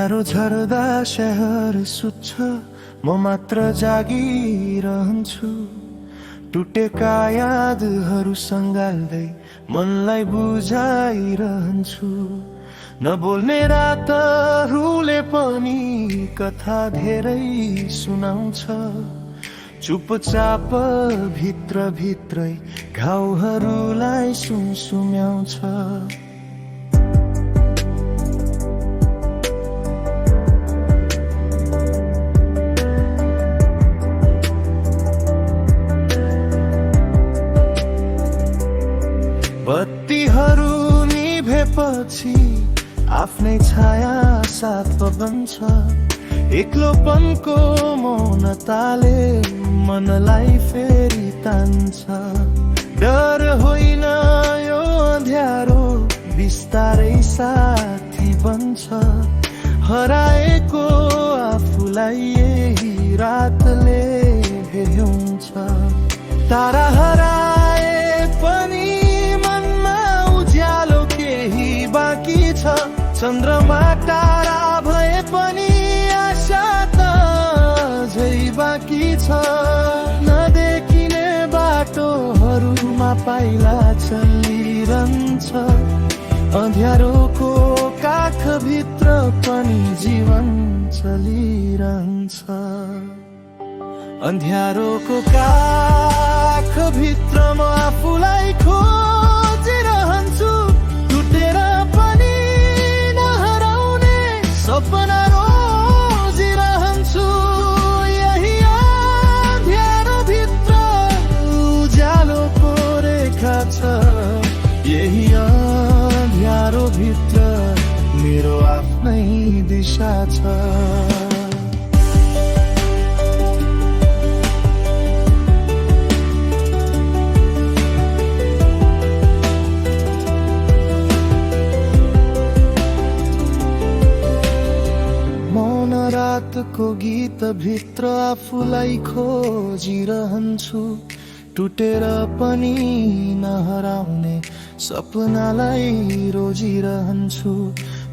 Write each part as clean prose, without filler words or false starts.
अँध्यारो झर्दा शहर सुत्छ, म मात्र जागिरहन्छु। टुटेका यादहरू सँगाल्दै मनलाई बुझाइरहन्छु। नबोल्ने रातहरूले पनि कथा धेरै सुनाउँछ। चुपचाप भित्र भित्रै घाउहरूलाई सुमसुम्याउँछ। बत्तीहरू निभेपछि आफ्नै छाया साथ बन्छ। एक्लोपनको मौनताले मनलाई फेरि तान्छ। डर होइन यो अँध्यारो बिस्तारै साथी बन्छ। हराएको आफूलाई यही रातले भेट्छ। तारा हराए पनि बाँकी छ। चन्द्रमा टाढा भए पनि आशा त झै बाँकी छ। नदेखिने बाटोहरूमा पाइला चलिरहन्छ। अँध्यारोको काखभित्र पनि जीवन चलिरहन्छ। अँध्यारोको काखभित्र म आफूलाई खोजिरहन्छु। टुटेर पनि नहराउने सपना रोजिरहन्छु। यही अँध्यारो भित्र उज्यालोको रेखा छ। यही अँध्यारो भित्र मेरो आफ्नै दिशा छ। रातको गीत भित्र आफूलाई खोजिरहन्छु। टुटेर पनि नहराउने सपनालाई रोजिरहन्छु।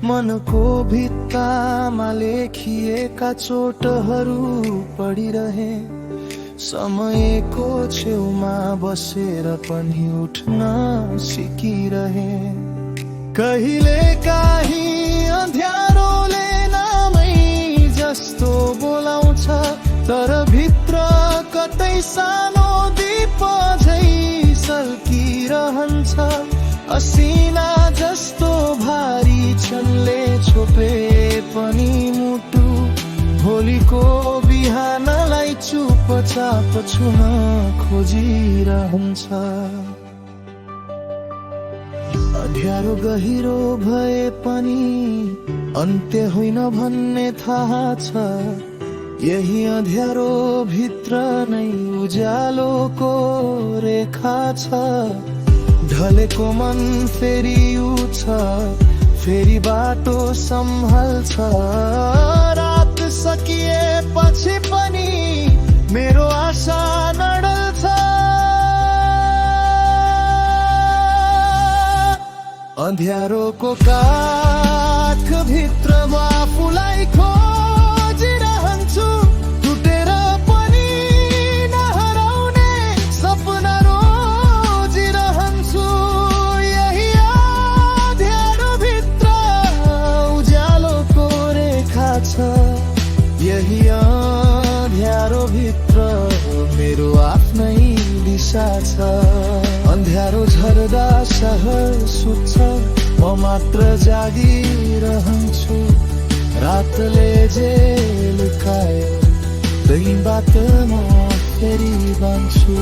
मनको भित्तामा लेखिएका चोटहरू पढिरहे। समयको छेउमा बसेर पनि उठ्न सिकिरहे। कहिले काहीँ अँध्यारोले जस्तो बोलाउँछ। तर भित्र कतै सानो दीप झै सल्किरहन्छ। असिना जस्तो भारी छन्ले छोपे पनि मुटु भोलिको बिहानलाई चुपचाप छुन खोजिरहन्छ। अँध्यारो गहिरो भए पनि अन्त्य होइन भन्ने थाहा छ। यही अँध्यारो भित्र नै उज्यालोको रेखा छ। ढलेको मन फेरि उठ्छ, फेरि बाटो सम्हाल्छ। रात सकिएपछि पनि मेरो आशा नडल्छ। अँध्यारोको काखभित्र म आफूलाई खोजिरहन्छु। टुटेर पनि नहराउने सपना रोजिरहन्छु। यही अँध्यारो भित्र उज्यालोको रेखा छ। यही अँध्यारो भित्र मेरो आफ्नै दिशा छ। अँध्यारो झर्दा शहर सुत्छ, म मात्र जागिरहन्छु। रातले जे लुकायो त्यही बात म फेरि बन्छु।